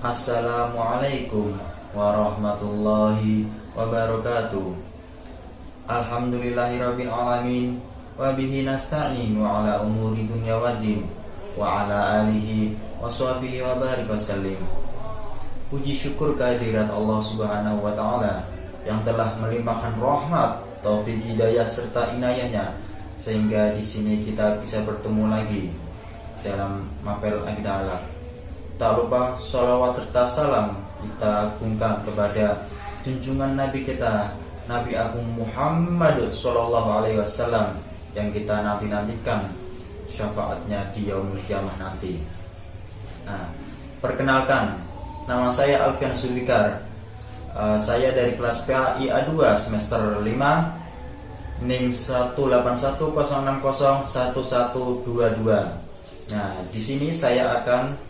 Assalamualaikum warahmatullahi wabarakatuh. Alhamdulillahirabbil alamin wa bihi nasta'inu ala umuri dunya waddin wa ala alihi wa sahbihi wa barik wasallim. Puji syukur kehadirat Allah Subhanahu wa taala yang telah melimpahkan rahmat, taufik, hidayah serta inayahnya sehingga di sini kita bisa bertemu lagi dalam mapel Aqidah Alaq. Tak lupa sholawat serta salam kita agungkan kepada junjungan Nabi kita, Nabi Agung Muhammad Sallallahu Alaihi Wasallam yang kita nantikan syafaatnya di yaumul kiamah nanti. Perkenalkan, nama saya Alfian Zulfikar. Saya dari kelas PAI A2 semester 5, NIM 18106011122. Nah, di sini saya akan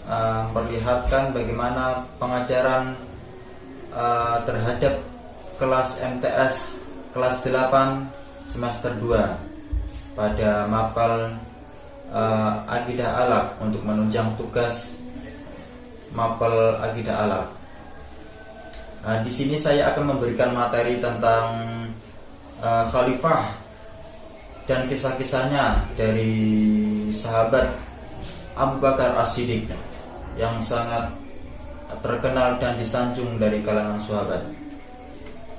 memperlihatkan bagaimana pengajaran terhadap kelas MTS kelas 8 semester 2 pada mapel Aqidah Alaq untuk menunjang tugas mapel Aqidah Alaq. Di sini saya akan memberikan materi tentang khalifah dan kisah-kisahnya dari sahabat Abu Bakar As-Siddiq yang sangat terkenal dan disanjung dari kalangan sahabat.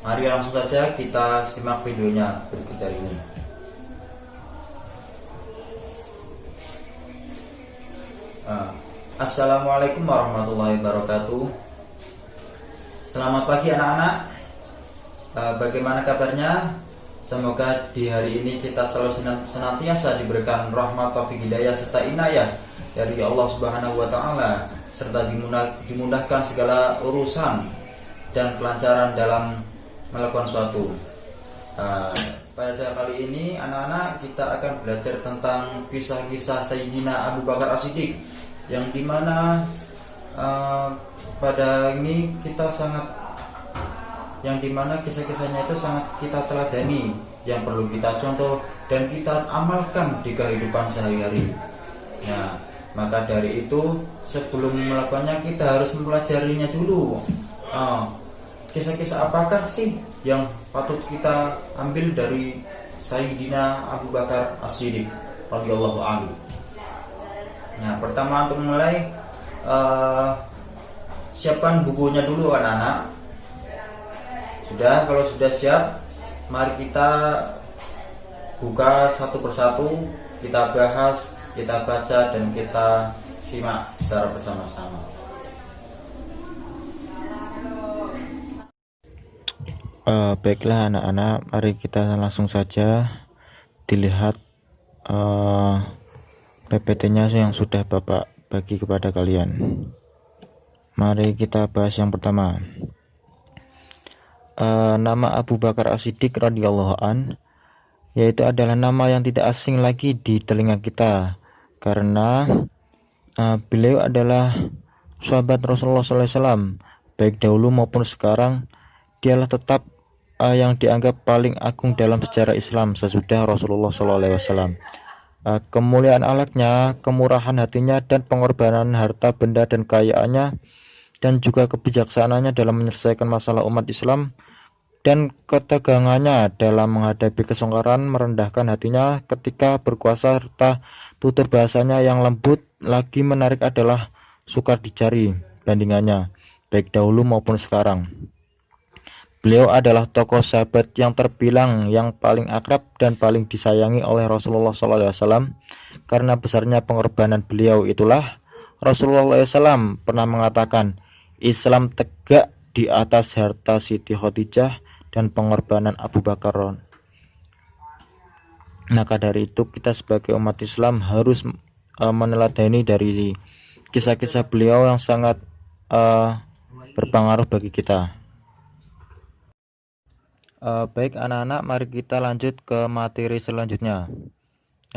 Mari langsung saja kita simak videonya berikut dari ini. Assalamualaikum warahmatullahi wabarakatuh. Selamat pagi anak-anak. Bagaimana kabarnya? Semoga di hari ini kita selalu senantiasa diberikan rahmat, taufik, hidayah serta inayah dari Allah Subhanahu wa taala serta dimudahkan segala urusan dan kelancaran dalam melakukan suatu. Pada kali ini anak-anak kita akan belajar tentang kisah-kisah Sayyidina Abu Bakar As-Siddiq yang dimana pada ini kita yang dimana kisah-kisahnya itu sangat kita teladani, yang perlu kita contoh dan kita amalkan di kehidupan sehari-hari. Nah, maka dari itu sebelum melakukannya kita harus mempelajarinya dulu. Kisah-kisah apakah sih yang patut kita ambil dari Sayyidina Abu Bakar As-Siddiq radhiyallahu anhu? Nah, pertama untuk mulai siapkan bukunya dulu anak-anak. Sudah? Kalau sudah siap, mari kita buka satu persatu, kita bahas, kita baca, dan kita simak secara bersama-sama. Baiklah anak-anak, mari kita langsung saja dilihat PPT-nya yang sudah Bapak bagi kepada kalian. Mari kita bahas yang pertama. Nama Abu Bakar As-Siddiq radhiyallahu an, yaitu adalah nama yang tidak asing lagi di telinga kita karena beliau adalah sahabat Rasulullah SAW, baik dahulu maupun sekarang. Dialah tetap yang dianggap paling agung dalam sejarah Islam sesudah Rasulullah SAW. Kemuliaan akhlaknya, kemurahan hatinya, dan pengorbanan harta benda dan kekayaannya, dan juga kebijaksanaannya dalam menyelesaikan masalah umat Islam, dan ketegangannya dalam menghadapi kesungkaran, merendahkan hatinya ketika berkuasa, serta tutur bahasanya yang lembut lagi menarik adalah sukar dicari bandingannya, baik dahulu maupun sekarang. Beliau adalah tokoh sahabat yang terbilang yang paling akrab dan paling disayangi oleh Rasulullah SAW. Karena besarnya pengorbanan beliau itulah Rasulullah SAW pernah mengatakan, Islam tegak di atas harta Siti Khadijah dan pengorbanan Abu Bakar. Maka dari itu kita sebagai umat Islam harus meneladani dari kisah-kisah beliau yang sangat berpengaruh bagi kita. Baik anak-anak, mari kita lanjut ke materi selanjutnya.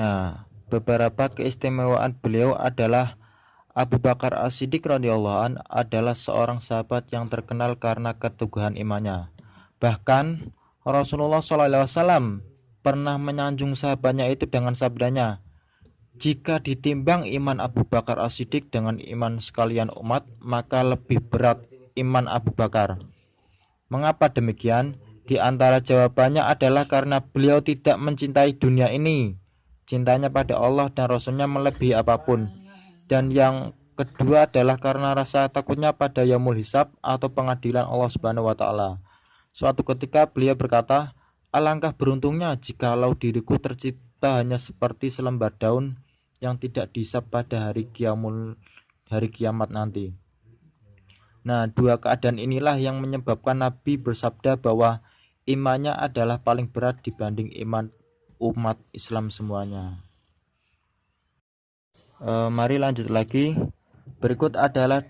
Nah, beberapa keistimewaan beliau adalah Abu Bakar As-Siddiq radhiyallahu an adalah seorang sahabat yang terkenal karena keteguhan imannya. Bahkan Rasulullah SAW pernah menyanjung sahabatnya itu dengan sabdanya, Jika ditimbang iman Abu Bakar As-Siddiq dengan iman sekalian umat, maka lebih berat iman Abu Bakar. Mengapa demikian? Di antara jawabannya adalah karena beliau tidak mencintai dunia ini. Cintanya pada Allah dan Rasulnya melebihi apapun. Dan yang kedua adalah karena rasa takutnya pada yaumul hisab atau pengadilan Allah Subhanahu wa taala. Suatu ketika beliau berkata, "Alangkah beruntungnya jikalau diriku tercipta hanya seperti selembar daun yang tidak dihisab pada hari kiamat nanti." Nah, dua keadaan inilah yang menyebabkan Nabi bersabda bahwa imannya adalah paling berat dibanding iman umat Islam semuanya. Mari lanjut lagi. Berikut adalah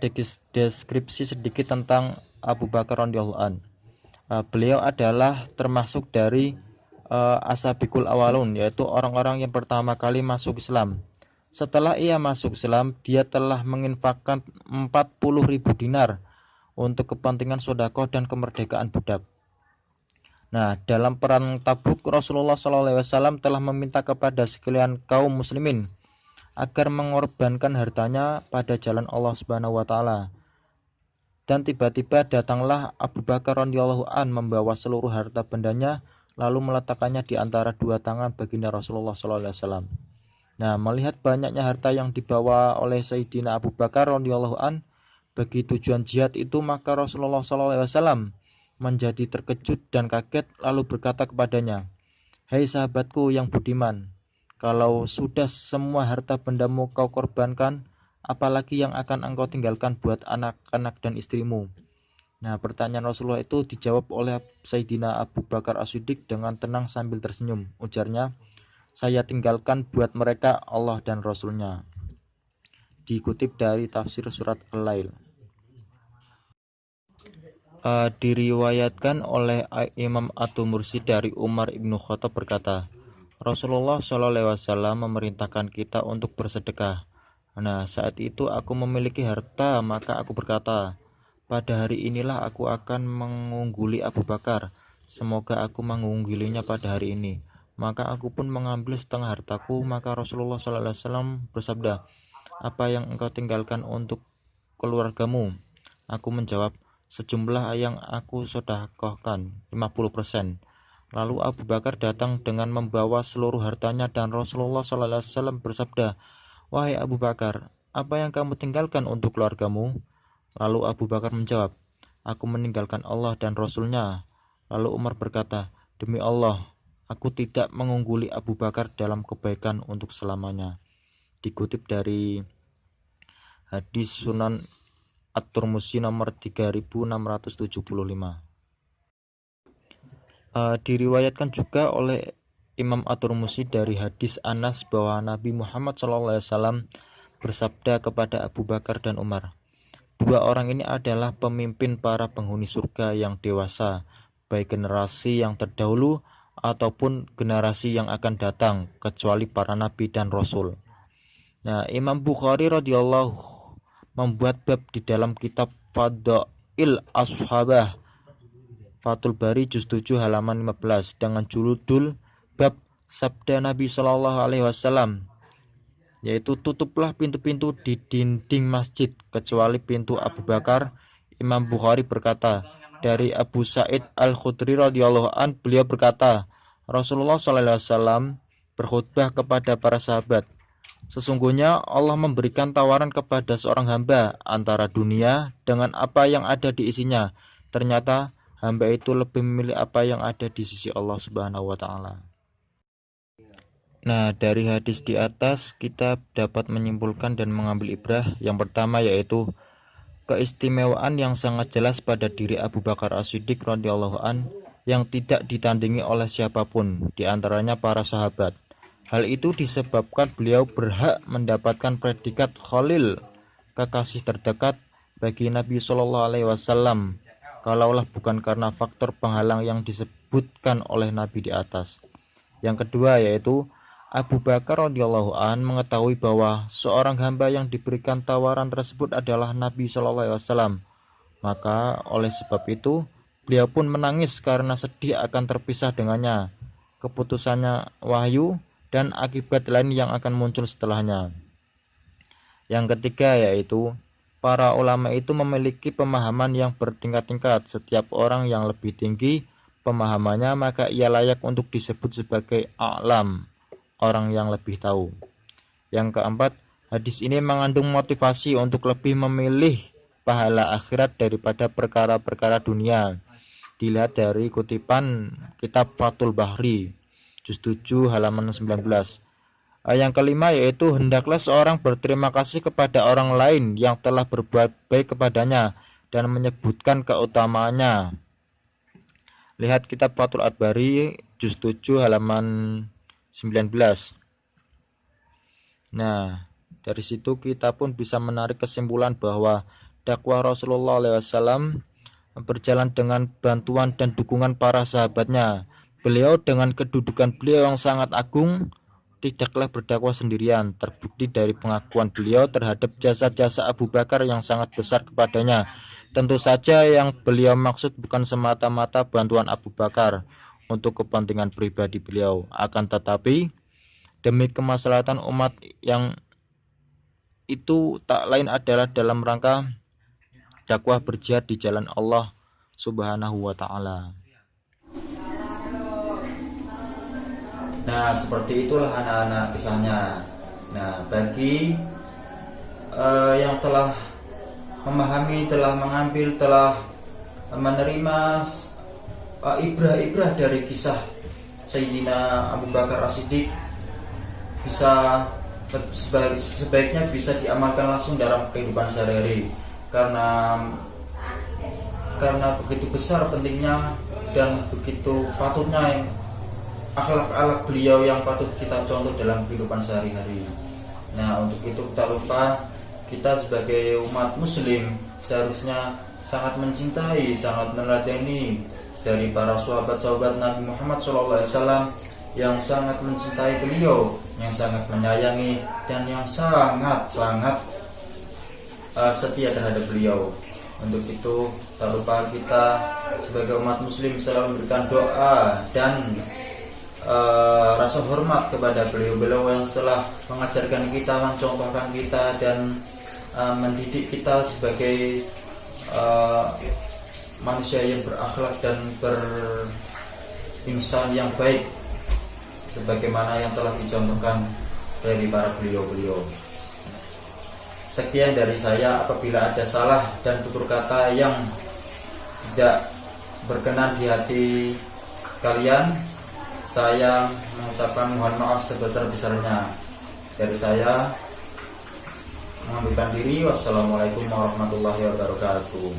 deskripsi sedikit tentang Abu Bakar radhiyallahu an. Beliau adalah termasuk dari Ashabikul Awalun, yaitu orang-orang yang pertama kali masuk Islam. Setelah ia masuk Islam, dia telah menginfakkan 40.000 dinar untuk kepentingan sedekah dan kemerdekaan budak. Nah, dalam perang Tabuk, Rasulullah SAW telah meminta kepada sekalian kaum muslimin agar mengorbankan hartanya pada jalan Allah Subhanahu wa taala. Dan tiba-tiba datanglah Abu Bakar radhiyallahu an membawa seluruh harta bendanya lalu meletakkannya di antara dua tangan baginda Rasulullah SAW. Nah, melihat banyaknya harta yang dibawa oleh Sayyidina Abu Bakar radhiyallahu an bagi tujuan jihad itu, maka Rasulullah SAW menjadi terkejut dan kaget lalu berkata kepadanya, "Hai sahabatku yang budiman, kalau sudah semua harta bendamu kau korbankan, apalagi yang akan engkau tinggalkan buat anak-anak dan istrimu?" Nah, pertanyaan Rasulullah itu dijawab oleh Sayyidina Abu Bakar As-Siddiq dengan tenang sambil tersenyum. Ujarnya, "Saya tinggalkan buat mereka Allah dan Rasulnya." Dikutip dari tafsir surat Al-Lail. Diriwayatkan oleh Imam At-Tirmidzi dari Umar ibnu Khattab berkata, Rasulullah SAW memerintahkan kita untuk bersedekah. Nah, saat itu aku memiliki harta, maka aku berkata, pada hari inilah aku akan mengungguli Abu Bakar. Semoga aku mengunggulinya pada hari ini. Maka aku pun mengambil setengah hartaku. Maka Rasulullah SAW bersabda, apa yang engkau tinggalkan untuk keluargamu? Aku menjawab, sejumlah yang aku sedekahkan 50%. Lalu Abu Bakar datang dengan membawa seluruh hartanya dan Rasulullah SAW bersabda, wahai Abu Bakar, apa yang kamu tinggalkan untuk keluargamu? Lalu Abu Bakar menjawab, aku meninggalkan Allah dan Rasulnya. Lalu Umar berkata, demi Allah, aku tidak mengungguli Abu Bakar dalam kebaikan untuk selamanya. Dikutip dari hadis Sunan At-Tirmidzi nomor 3675. Diriwayatkan juga oleh Imam At-Tirmidzi dari hadis Anas bahwa Nabi Muhammad SAW bersabda kepada Abu Bakar dan Umar, dua orang ini adalah pemimpin para penghuni surga yang dewasa, baik generasi yang terdahulu ataupun generasi yang akan datang, kecuali para nabi dan rasul. Nah, Imam Bukhari radhiyallahu membuat bab di dalam kitab Fadail Ashabah Fathul Bari juz 7 halaman 15 dengan judul bab sabda Nabi Shallallahu alaihi wasallam, yaitu tutuplah pintu-pintu di dinding masjid kecuali pintu Abu Bakar. Imam Bukhari berkata dari Abu Sa'id Al-Khudri radhiyallahu an, beliau berkata, Rasulullah sallallahu alaihi wasallam berkhutbah kepada para sahabat, sesungguhnya Allah memberikan tawaran kepada seorang hamba antara dunia dengan apa yang ada di isinya. Ternyata hamba itu lebih memilih apa yang ada di sisi Allah Subhanahu wa taala. Nah, dari hadis di atas kita dapat menyimpulkan dan mengambil ibrah. Yang pertama yaitu keistimewaan yang sangat jelas pada diri Abu Bakar As-Siddiq radhiyallahu an yang tidak ditandingi oleh siapapun di antaranya para sahabat. Hal itu disebabkan beliau berhak mendapatkan predikat Khalil, kekasih terdekat bagi Nabi Shallallahu alaihi wasallam, kalaulah bukan karena faktor penghalang yang disebutkan oleh Nabi di atas. Yang kedua yaitu Abu Bakar radhiyallahu an mengetahui bahwa seorang hamba yang diberikan tawaran tersebut adalah Nabi Shallallahu alaihi wasallam. Maka oleh sebab itu beliau pun menangis karena sedih akan terpisah dengannya. Keputusannya wahyu dan akibat lain yang akan muncul setelahnya. Yang ketiga yaitu para ulama itu memiliki pemahaman yang bertingkat-tingkat. Setiap orang yang lebih tinggi pemahamannya, maka ia layak untuk disebut sebagai a'lam, orang yang lebih tahu. Yang keempat, hadis ini mengandung motivasi untuk lebih memilih pahala akhirat daripada perkara-perkara dunia. Dilihat dari kutipan kitab Fathul Bahri, juz 7 halaman 19. Yang kelima yaitu hendaklah seorang berterima kasih kepada orang lain yang telah berbuat baik kepadanya dan menyebutkan keutamaannya. Lihat kitab Fathul Bari juz 7 halaman 19. Nah, dari situ kita pun bisa menarik kesimpulan bahwa dakwah Rasulullah SAW berjalan dengan bantuan dan dukungan para sahabatnya. Beliau dengan kedudukan beliau yang sangat agung tidaklah berdakwah sendirian. Terbukti dari pengakuan beliau terhadap jasa-jasa Abu Bakar yang sangat besar kepadanya. Tentu saja yang beliau maksud bukan semata-mata bantuan Abu Bakar untuk kepentingan pribadi beliau, akan tetapi demi kemaslahatan umat yang itu tak lain adalah dalam rangka dakwah berjihad di jalan Allah Subhanahu wa ta'ala. Nah, seperti itulah anak-anak kisahnya. Nah, bagi yang telah memahami, telah mengambil, telah menerima ibrah-ibrah dari kisah Sayyidina Abu Bakar As-Siddiq, bisa sebaiknya bisa diamalkan langsung dalam kehidupan sehari-hari, karena begitu besar pentingnya dan begitu patutnya akhlak-akhlak beliau yang patut kita contoh dalam kehidupan sehari-hari. Nah, untuk itu tak lupa kita sebagai umat muslim seharusnya sangat mencintai, sangat meneladani dari para sahabat-sahabat Nabi Muhammad SAW yang sangat mencintai beliau, yang sangat menyayangi dan yang sangat setia terhadap beliau. Untuk itu tak lupa kita sebagai umat muslim selalu memberikan doa dan rasa hormat kepada beliau-beliau yang telah mengajarkan kita, mencontohkan kita dan mendidik kita sebagai manusia yang berakhlak dan berinsan yang baik, sebagaimana yang telah dicontohkan dari para beliau-beliau. Sekian dari saya. Apabila ada salah dan tutur kata yang tidak berkenan di hati kalian, saya mengucapkan mohon maaf sebesar-besarnya. Dari saya mengambilkan diri. Wassalamualaikum warahmatullahi wabarakatuh.